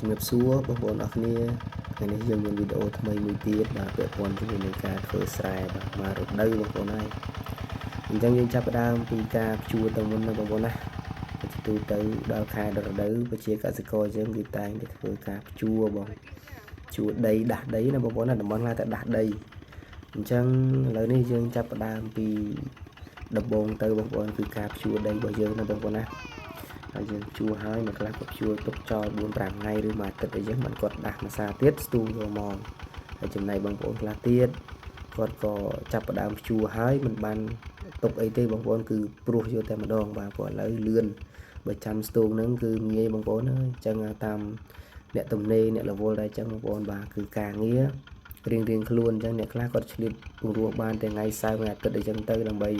ជំរាបសួរបងប្អូនអរគ្នាថ្ងៃនេះយើងមានវីដេអូថ្មីមួយទៀតបាទពាក់ព័ន្ធជាមួយនឹងការធ្វើស្រែបាទមករដូវបងប្អូនហើយអញ្ចឹងយើងចាប់ផ្ដើមពីការភ្ជួរទៅមុនណាបងប្អូនណាទូទៅដល់ខែរដូវប្រជាកសិករយើងគឺតែងតែធ្វើការភ្ជួរបងភ្ជួរដីដាស់ដីណាបងប្អូនណាតំបន់ខ្លះតែដាស់ដីអញ្ចឹងឥឡូវនេះយើងចាប់ផ្ដើមពីដំបូងទៅបងប្អូនគឺការភ្ជួរដីរបស់យើងណាបងប្អូនណាហើយយើងភ្ជួរហើយមួយខ្លះក៏ភ្ជួរទុកចោល 4-5 ថ្ងៃឬមួយអាទិត្យអីចឹងមិនគាត់ដាស់មួយសាទៀតស្ទូងយកមកហើយចំណែកបងប្អូនខ្លះទៀតគាត់ក៏ចាប់ផ្ដើមភ្ជួរហើយមិនបានទុកអីទេបងប្អូនគឺព្រោះយកតែម្ដងបាទព្រោះឥឡូវលឿនបើចាំស្ទូងហ្នឹងគឺងាយបងប្អូនអើយអញ្ចឹងតាមអ្នកទំនេរអ្នករវល់ដែរអញ្ចឹងបងប្អូនបាទគឺការងាររៀងខ្លួនអញ្ចឹងអ្នកខ្លះគាត់ឆ្លៀតពង្រួមបានតែថ្ងៃសៅរ៍ថ្ងៃអាទិត្យអីចឹងទៅដើម្បី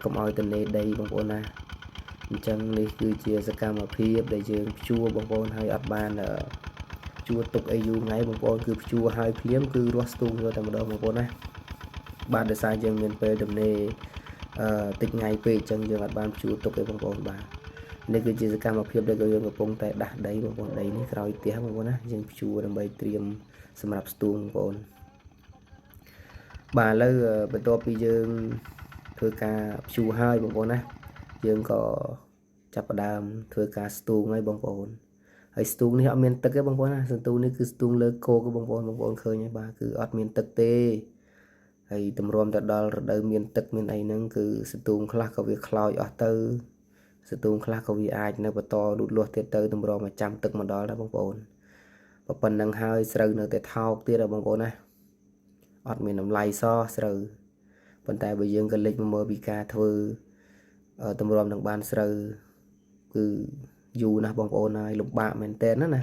កុំឲ្យទំនេរដីបងប្អូនណាអញ្ចឹងនេះគឺជាសកម្មភាពដែលយើងភ្ជួរបងប្អូនហើយអត់បានភ្ជួរទុកអីយូរថ្ងៃបងប្អូនគឺភ្ជួរហើយភ្លាមគឺរស់ស្ទូងយកតែម្ដងបងប្អូនណាបាទដោយសារយើងមានពេលទំនេរតិចថ្ងៃពេកអញ្ចឹងយើងអត់បានភ្ជួរទុកទេបងប្អូនបាទនេះគឺជាសកម្មភាពដែលយើងកំពុងតែដាស់ដីបងប្អូនដីនេះក្រោយផ្ទះបងប្អូនណាយើងភ្ជួរដើម្បីត្រៀមសម្រាប់ស្ទូងបងប្អូនបាទឥឡូវបន្ទាប់ពីយើងធ្វើការភ្ជួរហើយបងប្អូនណាយើងក៏ចាប់ផ្ដើមធ្វើការស្ទូងហើយបងប្អូនហើយស្ទូងនេះអត់មានទឹកទេបងប្អូនណាស្ទូងនេះគឺស្ទូងលើគោកបងប្អូនឃើញហើយបាទគឺអត់មានទឹកទេហើយតម្រាំទៅដល់រដូវមានទឹកមានអីហ្នឹងគឺស្ទូងខ្លះក៏វាខ្លោចអស់ទៅស្ទូងខ្លះក៏វាអាចនៅបន្តលូតលាស់ទៀតទៅតម្រាំមកចាំទឹកមកដល់ដែរបងប្អូនប៉ុណ្្នឹងហើយស្រូវនៅតែថោកទៀតបងប្អូនណាអត់មានតម្លៃសោះស្រូវប៉ុន្តែបើយើងក៏លេចមកមើលពីការធ្វើតម្រាំនឹងបានស្រូវគឺយូរណាស់បងប្អូនហើយលំបាកមែនតើណា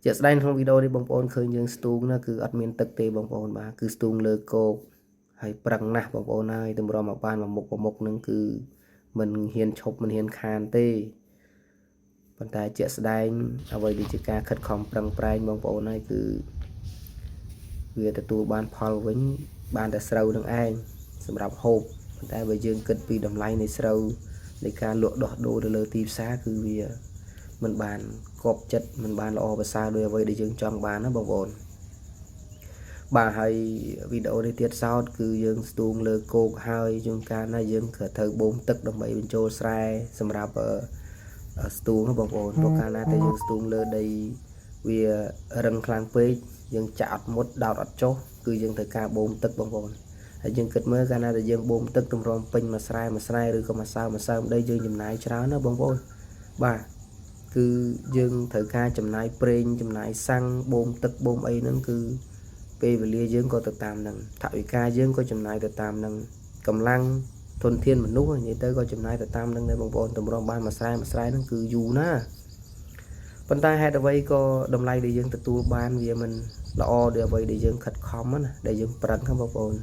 ជាក់ស្ដែងក្នុងវីដេអូនេះបងប្អូនឃើញយើងស្ទូងណាគឺអត់មានទឹកទេបងប្អូនបាទគឺស្ទូងលើគោកហើយប្រឹងណាស់បងប្អូនហើយតម្រាំមកបានមួយមុខនឹងគឺមិនហ៊ានឈប់មិនហ៊ានខានទេប៉ុន្តែជាក់ស្ដែងអ្វីដែលជាការខិតខំប្រឹងប្រែងបងប្អូនហើយគឺវាទទួលបានផលវិញបានតែស្រូវនឹងឯងសម្រាប់ហូបប៉ុន្តែបើយើងគិតពីតម្លៃនៃស្រូវនៃការលក់ដោះដូរទៅលើទីផ្សារគឺវាមិនបានគប់ចិត្តមិនបានល្អប្រសើរដោយអ្វីដែលយើងចង់បានណាបងប្អូនបាទហើយវីដេអូនេះទៀតសោតគឺយើងស្ទូងលើគោកហើយជួនកាលណាយើងក៏ត្រូវបូមទឹកដើម្បីបញ្ចូលស្រែសម្រាប់ស្ទូងបងប្អូនព្រោះកាលណាតែយើងស្ទូងលើដីវារឹងខ្លាំងពេកយើងចាក់អត់មុតដោតអត់ចុះគឺយើងត្រូវការបូមទឹកបងប្អូនហើយយើងគិតមើលកាលណាដែលយើងបូមទឹកទម្រាំពេញមួយស្រែឬក៏មួយសើមដីយើងចំណាយច្រើនណាបងប្អូនបាទគឺយើងត្រូវការចំណាយប្រេងចំណាយសាំងបូមទឹកបូមអីហ្នឹងគឺពេលវេលាយើងក៏ទៅតាមហ្នឹងថវិកាយើងក៏ចំណាយទៅតាមហ្នឹងកម្លាំងធនធានមនុស្សនិយាយទៅក៏ចំណាយទៅតាមហ្នឹងដែរបងប្អូនទម្រាំបានមួយស្រែហ្នឹងគឺយូរណាប៉ុន្តែហេតុអ្វីក៏តម្លៃដែលយើងទទួលបានវាមិនល្អដូចអ្វីដែលយើងខិតខំណាដែលយើងប្រឹងហ្នឹងបងប្អូន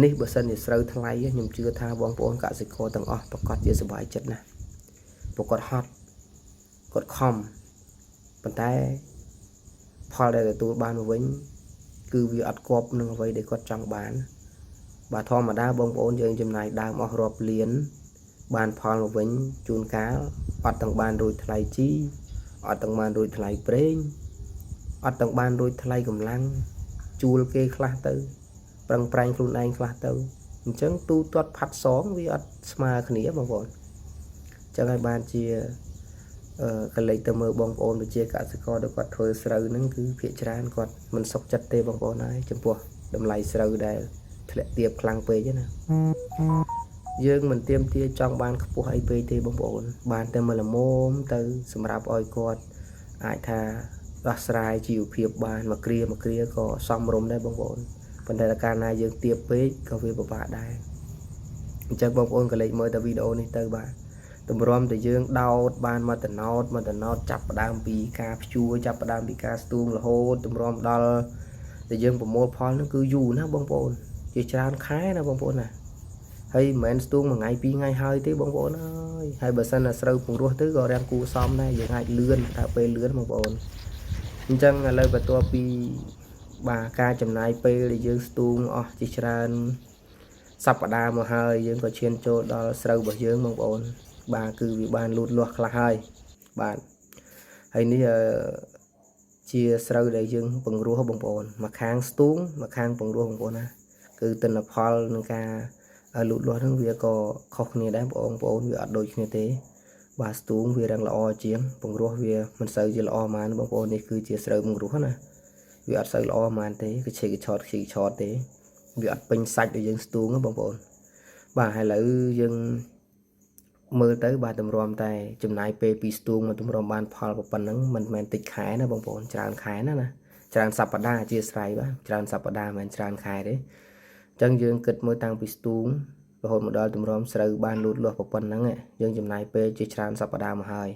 នេះបើសិនជាស្រូវថ្លៃខ្ញុំជឿថាបងប្អូនកសិករទាំងអស់ប្រកាសជាសប្បាយចិត្តណាស់ព្រោះគាត់ហត់គាត់ខំប៉ុន្តែផលដែលទទួលបានមកវិញគឺវាអត់គប់នឹងអ្វីដែលគាត់ចង់បានបាទធម្មតាបងប្អូនយើងចំណាយដើមអស់រាប់លានបានផលមកវិញជួនកាលអត់ទាំងបានរួចថ្លៃជីអត់ទាំងបានរួចថ្លៃប្រេងអត់ទាំងបានរួចថ្លៃកម្លាំងជួលគេខ្លះទៅប្រឹងប្រែងខ្លួនឯងខ្លះទៅអញ្ចឹងទូទាត់ផាត់សងវាអត់ស្មើគ្នាបងប្អូនអញ្ចឹងហើយបានជាកលេចទៅមើលបងប្អូនប្រជាកសិករដែលគាត់ធ្វើស្រូវហ្នឹងគឺភាគច្រើនគាត់មិនសុខចិត្តទេបងប្អូនហើយចំពោះតម្លៃស្រូវដែលធ្លាក់ទាបខ្លាំងពេកណាយើងមិនទៀមទាចង់បានខ្ពស់អីពេកទេបងប្អូនបានតែមកល្មមទៅសម្រាប់ឲ្យគាត់អាចថាដោះស្រាយជីវភាពបានមួយគ្រាក៏សមរម្យដែរបងប្អូនប៉ុន្តែកាលណាយើងទាបពេកក៏វាពិបាកដែរអញ្ចឹងបងប្អូនកលេចមើលតែវីដេអូនេះទៅបាទតម្រាំតែយើងដោតបានមកតំណោតចាប់ផ្ដើមពីការភ្ជួរចាប់ផ្ដើមពីការស្ទូងរហូតតម្រាំដល់តែយើងប្រមូលផលហ្នឹងគឺយូរណាបងប្អូនជាច្រើនខែណាបងប្អូនណាហើយមិនមែនស្ទូងមួយថ្ងៃពីរថ្ងៃហើយទេបងប្អូនអើយហើយបើសិនតែស្រូវពង្រោះទៅក៏រាំងគូសមដែរយើងអាចលឿនតែពេលលឿនបងប្អូនអញ្ចឹងឥឡូវបន្ទាប់ពីបាទការចំណាយពេលដែលយើងស្ទូងអស់ជាច្រើនសប្តាហ៍មកហើយយើងក៏ឈានចូលដល់ស្រូវរបស់យើងបងប្អូនបាទគឺវាបានលូតលាស់ខ្លះហើយបាទហើយនេះ ជាស្រូវដែលយើងពង្រោះបងប្អូនមកខាងស្ទូងមកខាងពង្រោះបងប្អូនណាគឺទិន្នផលនឹងការលូតលាស់ហ្នឹងវាក៏ខុសគ្នាដែរបងប្អូនវាអត់ដូចគ្នាទេបាទស្ទូងវារឹងល្អជាងពង្រោះវាមិនសូវជាល្អហ្មងបងប្អូននេះគឺជាស្រូវពង្រោះណាវាអត់សូវល្អហ្មងទេគឺឆេកឆតទេវាអត់ពេញសាច់ដូចយើងស្ទូងបងប្អូនបាទហើយឥឡូវយើងមើលទៅបាទតម្រាំតែចំណាយពេលពីស្ទូងមកតម្រាំបានផលប៉ុណ្ណឹងមិនមែនតិចខែណាបងប្អូនច្រើនខែណាច្រើនសប្តាហ៍អធិស្ឋានបាទច្រើនសប្តាហ៍មិនមែនច្រើនខែទេអញ្ចឹងយើងគិតមើលតាំងពីស្ទូងរហូតមកដល់តម្រាំស្រូវបានលូតលាស់ប៉ុណ្ណឹងយើងចំណាយពេលជាច្រើនសប្តាហ៍មកហើយ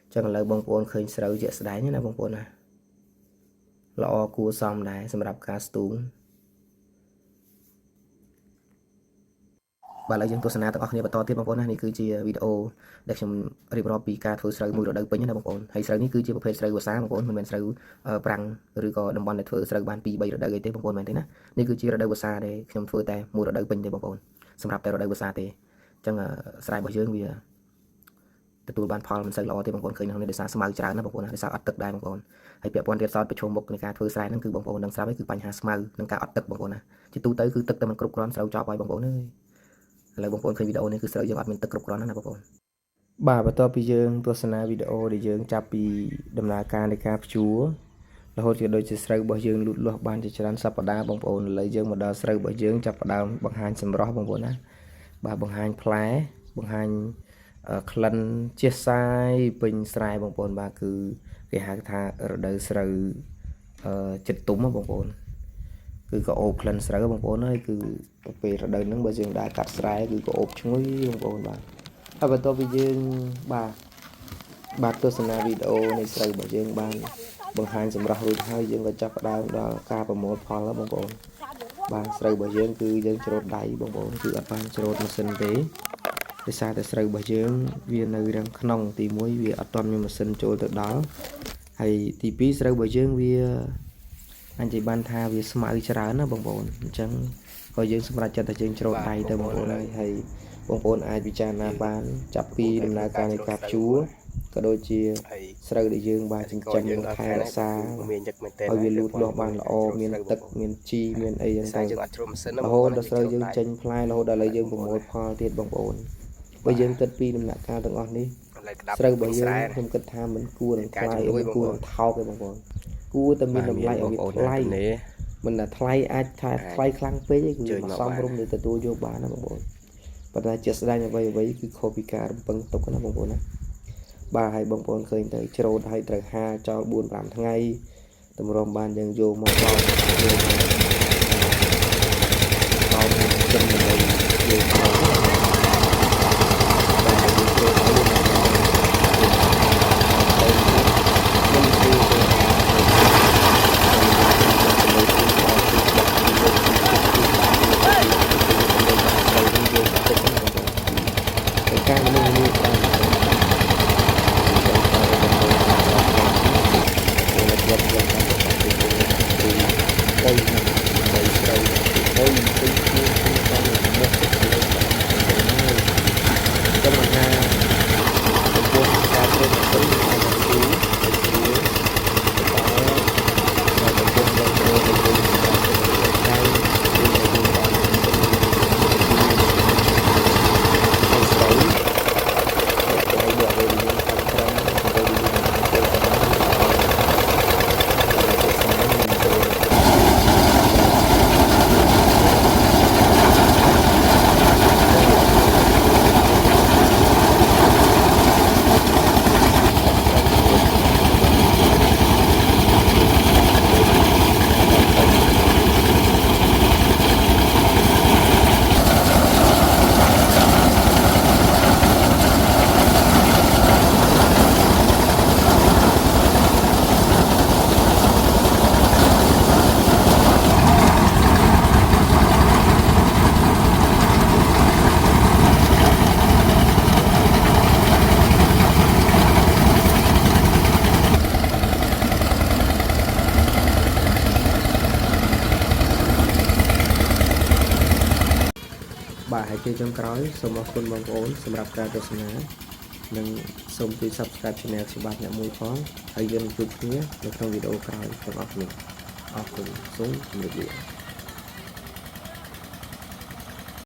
អញ្ចឹងឥឡូវបងប្អូនឃើញស្រូវជាក់ស្ដែងណាបងប្អូនណាល្អគួរសមដែរសម្រាប់ការស្ទូងបាទឥឡូវយើងទស្សនាទាំងអស់គ្នាបន្តទៀតបងប្អូនណានេះគឺជាវីដេអូដែលខ្ញុំរៀបរាប់ពីការធ្វើស្រូវមួយរដូវពេញណាបងប្អូនហើយស្រូវនេះគឺជាប្រភេទស្រូវវស្សាបងប្អូនមិនមែនស្រូវប្រាំងឬក៏តំបន់ដែលធ្វើស្រូវបាន2 3រដូវអីទេបងប្អូនមែនទេណានេះគឺជារដូវវស្សាដែលខ្ញុំធ្វើតែមួយរដូវពេញទេបងប្អូនសម្រាប់តែរដូវវស្សាទេអញ្ចឹងស្រែរបស់យើងវាទទួលបានផលមិនសូវល្អទេបងប្អូនឃើញក្នុងនេះដោយសារស្មៅច្រើនណាបងប្អូនណាដោយសារអត់ទឹកដែរបងប្អូនហើយពាក់ព័ន្ធទៀតសតប្រឈមមុខនៃការធ្វើស្រែហ្នឹងគឺបងប្អូនដឹងស្រាប់ហើយគឺបញ្ហាស្មៅនិងការអត់ទឹកបងប្អូនណាជាទូទៅគឺទឹកតែមិនគ្រប់គ្រាន់ស្រូវចប់ហើយបងប្អូនអើយឥឡូវបងប្អូនឃើញវីដេអូនេះគឺស្រូវយើងអត់មានទឹកគ្រប់គ្រាន់ណាបងប្អូនបាទបន្ទាប់ពីយើងទស្សនាវីដេអូដែលយើងចាប់ពីដំណើរការនៃការភ្ជួររហូតជាដូចជាស្រូវរបស់យើងលូតលាស់បានជាច្រើនសប្តាហ៍បងប្អូនឥឡូវយើងមកដល់ស្រូវរបស់យើងចាប់ផ្ដើមបង្ហាញសម្រស់បងប្អូនណាបាទបង្ហាញផ្លែបង្ហាញក្លិនជាសាយពេញស្រែបងប្អូនបាទគឺគេហៅថារដូវស្រូវចិត្តទុំបងប្អូនគឺក៏អូបក្លិនស្រូវបងប្អូនហើយគឺពេលរដូវហ្នឹងបើយើងដើរកាត់ស្រែគឺក៏អូបឈ្ងុយបងប្អូនបាទហើយបន្ទាប់ពីយើងបាទទស្សនាវីដេអូនៃស្រូវរបស់យើងបានបង្ហាញសម្រស់រួចហើយយើងក៏ចាប់ផ្ដើមដល់ការប្រមូលផលបងប្អូនបាទស្រូវរបស់យើងគឺយើងច្រូតដៃបងប្អូនគឺអត់បានច្រូតម៉ាស៊ីនទេដោយសារតែស្រូវរបស់យើងវានៅរាងក្នុងទី1វាអត់ទាន់មានម៉ាស៊ីនចូលទៅដល់ហើយទី2ស្រូវរបស់យើងវាអញ្ចឹងបានថាវាស្មៅច្រើនណាបងប្អូនអញ្ចឹងក៏យើងសម្រេចចិត្តតែយើងច្រូតដៃទៅបងប្អូនហើយបងប្អូនអាចពិចារណាបានចាប់ពីដំណើរការនៃការភ្ជួរក៏ដូចជាស្រូវដែលយើងបានចិញ្ចឹមថែរក្សាឲ្យវាលូតលាស់បានល្អមានទឹកមានជីមានអីយ៉ាងទៅរហូតដល់ស្រូវយើងចេញផ្លែរហូតដល់ឥឡូវយើងប្រមូលផលទៀតបងប្អូនបើយើងគិតពីដំណាក់កាលទាំងអស់នេះស្រូវរបស់យើងខ្ញុំគិតថាមិនគួរនឹងថ្លៃមិនគួរនឹងថោកទេបងប្អូនគួរតែមានតម្លៃឲ្យវាថ្លៃមិនថាថ្លៃអាចថាថ្លៃខ្លាំងពេកទេគឺសមរម្យđểទទួលយកបានណាបងប្អូនប៉ុន្តែជាក់ស្ដែងអ្វីគឺខុសពីការរំពឹងទុកណាបងប្អូនណាបាទហើយបងប្អូនឃើញទៅច្រូតឲ្យត្រូវហាលចោល 4-5 ថ្ងៃតម្រុំបានយើងយកមកបោកចំនួនយើងបោកបាទហើយជាចុងក្រោយសូមអរគុណបងប្អូនសម្រាប់ការទស្សនា និងសូមជួយ Subscribe Channel ខ្ញុំបាទអ្នកមួយផងហើយយើងជួបគ្នានៅក្នុងវីដេអូក្រោយទាំងអស់គ្នាអរគុណសូមជម្រាបលា